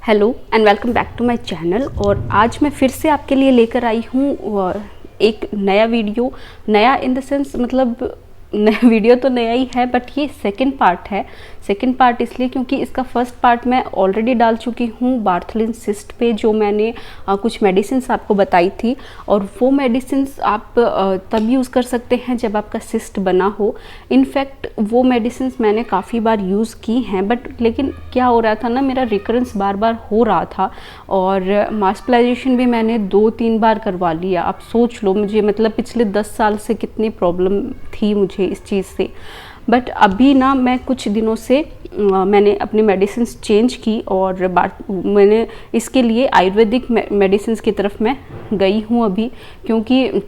Hello and welcome back to my channel. और आज मैं फिर से आपके लिए लेकर आई हूँ एक नया वीडियो। नया इन द सेंस मतलब नया वीडियो तो नया ही है, बट ये सेकंड पार्ट है। सेकंड पार्ट इसलिए क्योंकि इसका फर्स्ट पार्ट मैं ऑलरेडी डाल चुकी हूँ बार्थलिन सिस्ट पे, जो मैंने कुछ मेडिसिन्स आपको बताई थी। और वो मेडिसिन्स आप तब यूज़ कर सकते हैं जब आपका सिस्ट बना हो। इनफैक्ट वो मेडिसिन्स मैंने काफ़ी बार यूज़ की हैं, बट लेकिन क्या हो रहा था ना, मेरा रिकरेंस बार बार हो रहा था। और मास्कुलाइजेशन भी मैंने 2-3 बार करवा लिया। आप सोच लो मुझे मतलब पिछले 10 साल से कितनी प्रॉब्लम थी मुझे इस चीज़ से। बट अभी ना मैं कुछ दिनों से मैंने अपनी मेडिसिन्स चेंज की और मैंने इसके लिए आयुर्वेदिक मेडिसिन्स की तरफ मैं गई हूँ अभी, क्योंकि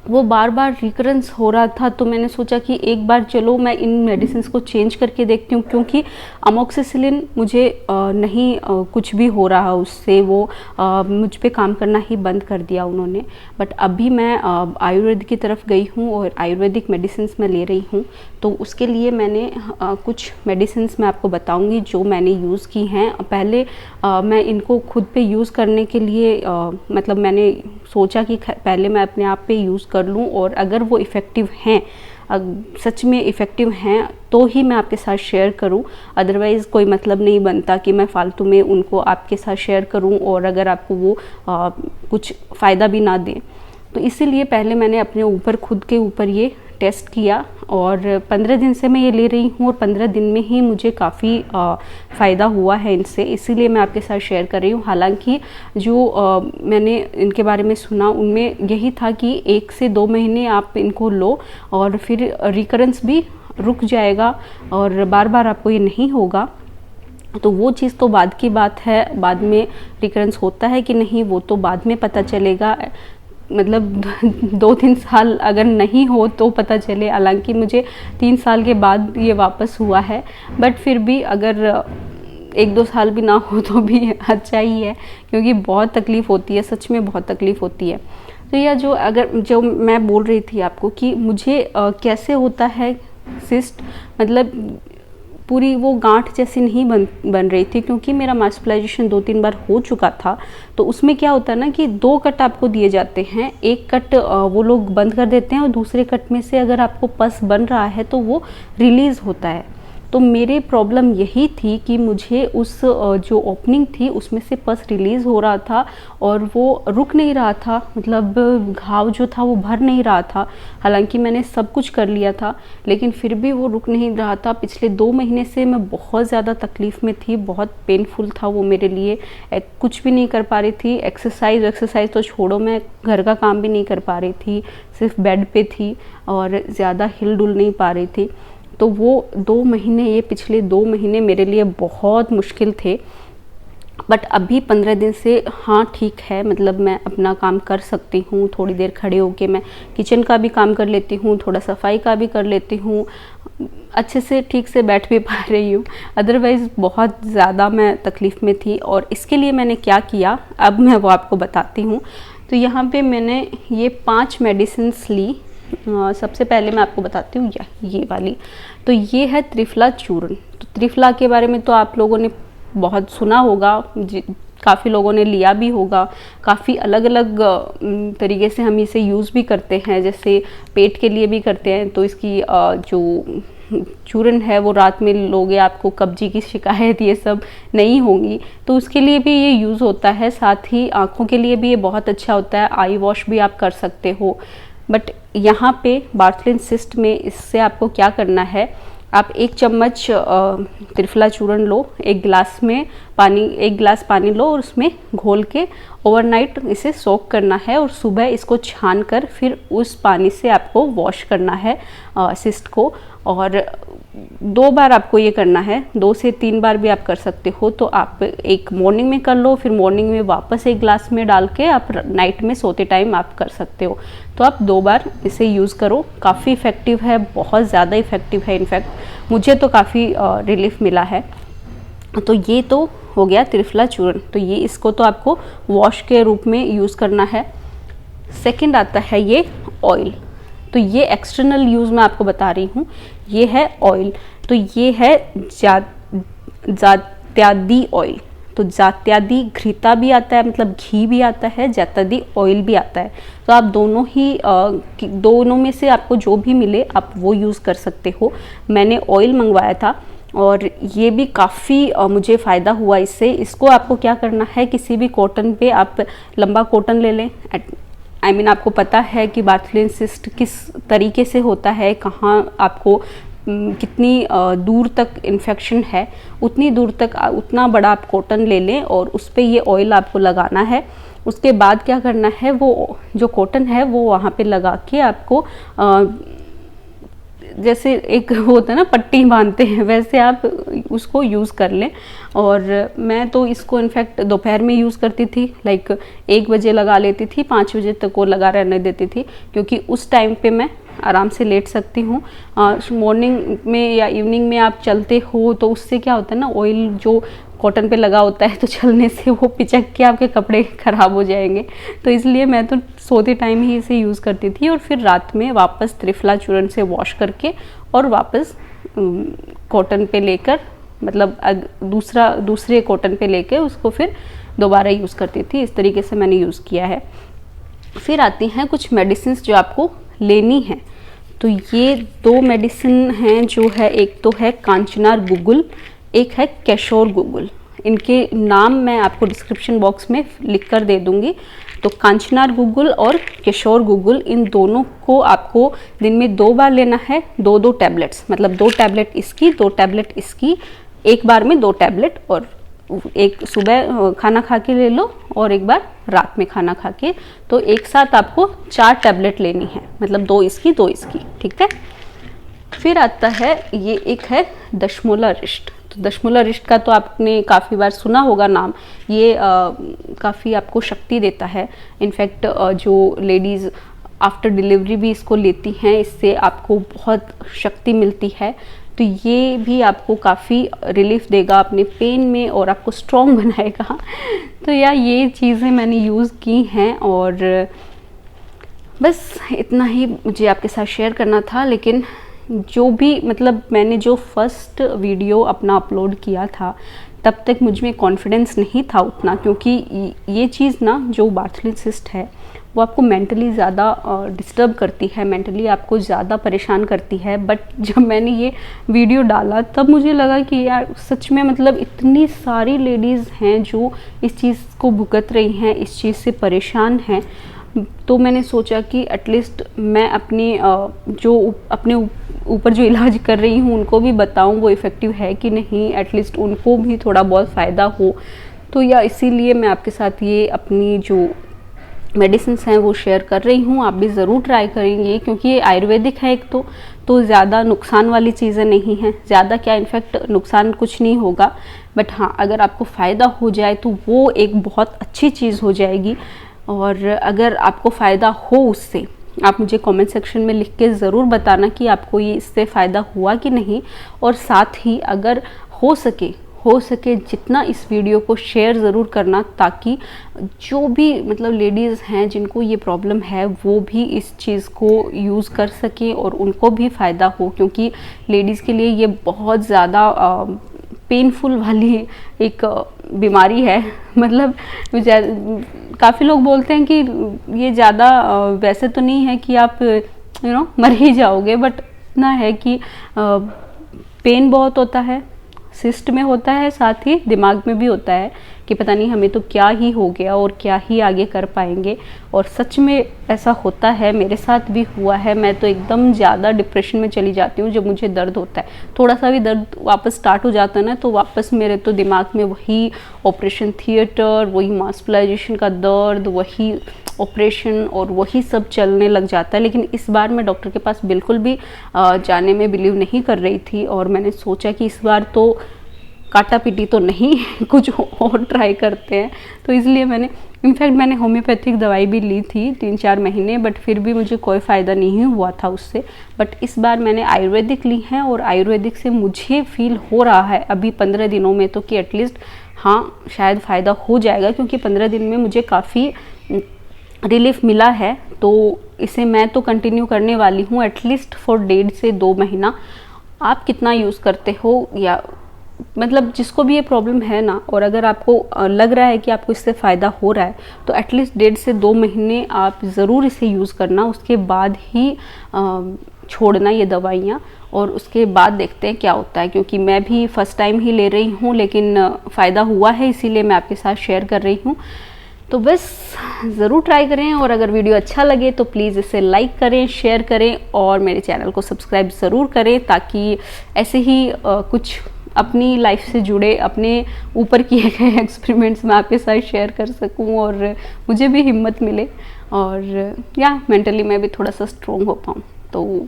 वो बार बार रिकरेंस हो रहा था। तो मैंने सोचा कि एक बार चलो मैं इन मेडिसिन्स को चेंज करके देखती हूँ, क्योंकि अमोक्सिसिलिन मुझे नहीं कुछ भी हो रहा उससे, वो मुझ पे काम करना ही बंद कर दिया उन्होंने। बट अभी मैं आयुर्वेद की तरफ गई हूँ और आयुर्वेदिक मेडिसिन्स मैं ले रही हूँ। तो उसके लिए मैंने कुछ मेडिसिन्स मैं आपको बताऊँगी जो मैंने यूज़ की हैं। पहले मैं इनको खुद पे यूज़ करने के लिए मतलब मैंने सोचा कि पहले मैं अपने आप पे यूज़ कर लूँ, और अगर वो इफ़ेक्टिव हैं, सच में इफ़ेक्टिव हैं, तो ही मैं आपके साथ शेयर करूं। अदरवाइज़ कोई मतलब नहीं बनता कि मैं फालतू में उनको आपके साथ शेयर करूं और अगर आपको वो कुछ फ़ायदा भी ना दें। तो इसीलिए पहले मैंने अपने ऊपर खुद के ऊपर ये टेस्ट किया, और 15 दिन से मैं ये ले रही हूँ और 15 दिन में ही मुझे काफ़ी फ़ायदा हुआ है इनसे। इसीलिए मैं आपके साथ शेयर कर रही हूँ। हालांकि जो मैंने इनके बारे में सुना उनमें यही था कि 1 से 2 महीने आप इनको लो और फिर रिकरेंस भी रुक जाएगा और बार बार आपको ये नहीं होगा। तो वो चीज़ तो बाद की बात है, बाद में रिकरेंस होता है कि नहीं वो तो बाद में पता चलेगा। मतलब 2-3 साल अगर नहीं हो तो पता चले। हालांकि मुझे 3 साल के बाद ये वापस हुआ है, बट फिर भी अगर 1-2 साल भी ना हो तो भी अच्छा ही है, क्योंकि बहुत तकलीफ़ होती है, सच में बहुत तकलीफ़ होती है। तो यह जो मैं बोल रही थी आपको कि मुझे कैसे होता है सिस्ट, मतलब पूरी वो गांठ जैसी नहीं बन रही थी, क्योंकि मेरा मास्कुलाइजेशन 2-3 बार हो चुका था। तो उसमें क्या होता है ना कि 2 कट आपको दिए जाते हैं। एक कट वो लोग बंद कर देते हैं और दूसरे कट में से अगर आपको पस बन रहा है तो वो रिलीज़ होता है। तो मेरी प्रॉब्लम यही थी कि मुझे उस जो ओपनिंग थी उसमें से पस रिलीज़ हो रहा था और वो रुक नहीं रहा था, मतलब घाव जो था वो भर नहीं रहा था। हालांकि मैंने सब कुछ कर लिया था, लेकिन फिर भी वो रुक नहीं रहा था। पिछले 2 महीने से मैं बहुत ज़्यादा तकलीफ़ में थी, बहुत पेनफुल था वो मेरे लिए। कुछ भी नहीं कर पा रही थी। एक्सरसाइज तो छोड़ो, मैं घर का काम भी नहीं कर पा रही थी, सिर्फ बेड पे थी और ज़्यादा हिल डुल नहीं पा रही थी। तो वो 2 महीने, ये पिछले 2 महीने मेरे लिए बहुत मुश्किल थे। बट अभी 15 दिन से हाँ ठीक है, मतलब मैं अपना काम कर सकती हूँ। थोड़ी देर खड़े होके मैं किचन का भी काम कर लेती हूँ, थोड़ा सफाई का भी कर लेती हूँ, अच्छे से ठीक से बैठ भी पा रही हूँ। अदरवाइज़ बहुत ज़्यादा मैं तकलीफ़ में थी, और इसके लिए मैंने क्या किया अब मैं वो आपको बताती हूँ। तो यहाँ पे मैंने ये 5 मेडिसिन्स ली। सबसे पहले मैं आपको बताती हूँ ये वाली। तो ये है त्रिफला चूर्ण। तो त्रिफला के बारे में तो आप लोगों ने बहुत सुना होगा, काफ़ी लोगों ने लिया भी होगा। काफ़ी अलग अलग तरीके से हम इसे यूज़ भी करते हैं, जैसे पेट के लिए भी करते हैं। तो इसकी जो चूर्ण है वो रात में लोगे, आपको कब्जी की शिकायत ये सब नहीं होगी, तो उसके लिए भी ये यूज़ होता है। साथ ही आँखों के लिए भी ये बहुत अच्छा होता है। आई वॉश भी आप कर सकते हो। बट यहाँ पे बार्थलिन सिस्ट में इससे आपको क्या करना है, आप 1 चम्मच त्रिफला चूर्ण लो, 1 गिलास पानी लो और उसमें घोल के ओवरनाइट इसे सोक करना है, और सुबह इसको छान कर फिर उस पानी से आपको वॉश करना है सिस्ट को। और 2 बार आपको ये करना है, 2 से 3 बार भी आप कर सकते हो। तो आप एक मॉर्निंग में कर लो, फिर मॉर्निंग में वापस 1 गिलास में डाल के आप नाइट में सोते टाइम आप कर सकते हो। तो आप 2 बार इसे यूज़ करो। काफ़ी इफ़ेक्टिव है, बहुत ज़्यादा इफ़ेक्टिव है। इनफैक्ट मुझे तो काफ़ी रिलीफ मिला है। तो ये तो हो गया त्रिफला चूर्ण। तो ये इसको तो आपको वॉश के रूप में यूज़ करना है। सेकंड आता है ये ऑयल। तो ये एक्सटर्नल यूज़ मैं आपको बता रही हूँ। ये है ऑयल। तो ये है जात्यादी ऑयल। तो जात्यादि घृता भी आता है, मतलब घी भी आता है, जात्यादि ऑयल भी आता है। तो आप दोनों में से आपको जो भी मिले आप वो यूज़ कर सकते हो। मैंने ऑयल मंगवाया था और ये भी काफ़ी मुझे फ़ायदा हुआ इससे। इसको आपको क्या करना है, किसी भी कॉटन पे आप लंबा कॉटन ले लें। आपको पता है कि बार्थलिन सिस्ट किस तरीके से होता है, कहाँ आपको कितनी दूर तक इन्फेक्शन है, उतनी दूर तक उतना बड़ा आप कॉटन ले लें और उस पर ये ऑयल आपको लगाना है। उसके बाद क्या करना है, वो जो कॉटन है वो वहाँ पे लगा के आपको जैसे एक होता है ना पट्टी बांधते हैं, वैसे आप उसको यूज़ कर लें। और मैं तो इसको इनफैक्ट दोपहर में यूज़ करती थी, लाइक 1 बजे लगा लेती थी, 5 बजे तक वो लगा रहने देती थी, क्योंकि उस टाइम पे मैं आराम से लेट सकती हूँ। मॉर्निंग में या इवनिंग में आप चलते हो तो उससे क्या होता है ना, ऑयल जो कॉटन पे लगा होता है तो चलने से वो पिचक के आपके कपड़े ख़राब हो जाएंगे। तो इसलिए मैं तो सोते टाइम ही इसे यूज़ करती थी और फिर रात में वापस त्रिफला चूर्ण से वॉश करके और वापस कॉटन पे लेकर, मतलब दूसरे कॉटन पे लेके उसको फिर दोबारा यूज़ करती थी। इस तरीके से मैंने यूज़ किया है। फिर आती हैं कुछ मेडिसिन जो आपको लेनी है। तो ये 2 मेडिसिन हैं जो है, एक तो है कांचनार गुगुल, एक है केशोर गुगुल। इनके नाम मैं आपको डिस्क्रिप्शन बॉक्स में लिख कर दे दूंगी। तो कांचनार गुगुल और केशोर गुगुल, इन दोनों को आपको दिन में 2 बार लेना है, 2-2 टैबलेट्स, मतलब 2 टैबलेट इसकी 2 टैबलेट इसकी, एक बार में 2 टैबलेट, और एक सुबह खाना खा के ले लो और एक बार रात में खाना खा के। तो एक साथ आपको 4 टैबलेट लेनी है, मतलब 2 इसकी 2 इसकी, ठीक है। फिर आता है ये एक है दशमूला रिष्ट। तो दशमूला रिष्ट का तो आपने काफ़ी बार सुना होगा नाम। ये काफ़ी आपको शक्ति देता है। इनफैक्ट जो लेडीज़ आफ्टर डिलीवरी भी इसको लेती हैं, इससे आपको बहुत शक्ति मिलती है। तो ये भी आपको काफ़ी रिलीफ देगा अपने पेन में और आपको स्ट्रॉन्ग बनाएगा। तो ये चीज़ें मैंने यूज़ की हैं और बस इतना ही मुझे आपके साथ शेयर करना था। लेकिन जो भी, मतलब मैंने जो फर्स्ट वीडियो अपना अपलोड किया था तब तक मुझ में कॉन्फिडेंस नहीं था उतना, क्योंकि ये चीज़ ना, जो बार्थलिन सिस्ट है वो आपको मेंटली ज़्यादा डिस्टर्ब करती है, मेंटली आपको ज़्यादा परेशान करती है। बट जब मैंने ये वीडियो डाला तब मुझे लगा कि यार सच में, मतलब इतनी सारी लेडीज़ हैं जो इस चीज़ को भुगत रही हैं, इस चीज़ से परेशान हैं। तो मैंने सोचा कि एटलीस्ट मैं अपने ऊपर जो इलाज कर रही हूँ उनको भी बताऊँ वो इफ़ेक्टिव है कि नहीं, एटलीस्ट उनको भी थोड़ा बहुत फ़ायदा हो। तो इसीलिए मैं आपके साथ ये अपनी जो मेडिसिन हैं वो शेयर कर रही हूँ। आप भी ज़रूर ट्राई करेंगे, क्योंकि ये आयुर्वेदिक है एक तो ज़्यादा नुकसान वाली चीज़ें नहीं हैं। ज़्यादा क्या, इनफैक्ट नुकसान कुछ नहीं होगा, बट हाँ अगर आपको फ़ायदा हो जाए तो वो एक बहुत अच्छी चीज़ हो जाएगी। और अगर आपको फ़ायदा हो उससे, आप मुझे कमेंट सेक्शन में लिख के ज़रूर बताना कि आपको ये इससे फ़ायदा हुआ कि नहीं। और साथ ही अगर हो सके जितना इस वीडियो को शेयर ज़रूर करना, ताकि जो भी मतलब लेडीज़ हैं जिनको ये प्रॉब्लम है वो भी इस चीज़ को यूज़ कर सकें और उनको भी फ़ायदा हो। क्योंकि लेडीज़ के लिए ये बहुत ज़्यादा पेनफुल वाली एक बीमारी है। मतलब काफ़ी लोग बोलते हैं कि ये ज़्यादा वैसे तो नहीं है कि आप मर ही जाओगे, बट इतना है कि पेन बहुत होता है, सिस्ट में होता है, साथ ही दिमाग में भी होता है कि पता नहीं हमें तो क्या ही हो गया और क्या ही आगे कर पाएंगे। और सच में ऐसा होता है, मेरे साथ भी हुआ है। मैं तो एकदम ज़्यादा डिप्रेशन में चली जाती हूँ जब मुझे दर्द होता है। थोड़ा सा भी दर्द वापस स्टार्ट हो जाता है ना, तो वापस मेरे तो दिमाग में वही ऑपरेशन थिएटर, वही मॉस्कुलाइजेशन का दर्द, वही ऑपरेशन और वही सब चलने लग जाता है। लेकिन इस बार मैं डॉक्टर के पास बिल्कुल भी जाने में बिलीव नहीं कर रही थी और मैंने सोचा कि इस बार तो काटा पीटी तो नहीं, कुछ और ट्राई करते हैं। तो इसलिए मैंने होम्योपैथिक दवाई भी ली थी 3-4 महीने, बट फिर भी मुझे कोई फ़ायदा नहीं हुआ था उससे। बट इस बार मैंने आयुर्वेदिक ली है और आयुर्वेदिक से मुझे फील हो रहा है अभी 15 दिनों में तो कि एटलीस्ट हाँ शायद फ़ायदा हो जाएगा, क्योंकि 15 दिन में मुझे काफ़ी रिलीफ मिला है। तो इसे मैं तो कंटिन्यू करने वाली हूँ एटलीस्ट फॉर 1.5 से 2 महीना। आप कितना यूज़ करते हो या मतलब जिसको भी ये प्रॉब्लम है ना, और अगर आपको लग रहा है कि आपको इससे फ़ायदा हो रहा है, तो एटलीस्ट 1.5 से 2 महीने आप ज़रूर इसे यूज़ करना, उसके बाद ही छोड़ना ये दवाइयाँ, और उसके बाद देखते हैं क्या होता है। क्योंकि मैं भी फर्स्ट टाइम ही ले रही हूँ, लेकिन फ़ायदा हुआ है, इसीलिए मैं आपके साथ शेयर कर रही हूँ। तो बस ज़रूर ट्राई करें, और अगर वीडियो अच्छा लगे तो प्लीज़ इसे लाइक करें, शेयर करें, और मेरे चैनल को सब्सक्राइब ज़रूर करें, ताकि ऐसे ही कुछ अपनी लाइफ से जुड़े, अपने ऊपर किए गए एक्सपेरिमेंट्स मैं आपके साथ शेयर कर सकूं, और मुझे भी हिम्मत मिले, और या मेंटली मैं भी थोड़ा सा स्ट्रॉन्ग हो पाऊँ। तो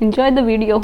एंजॉय द वीडियो।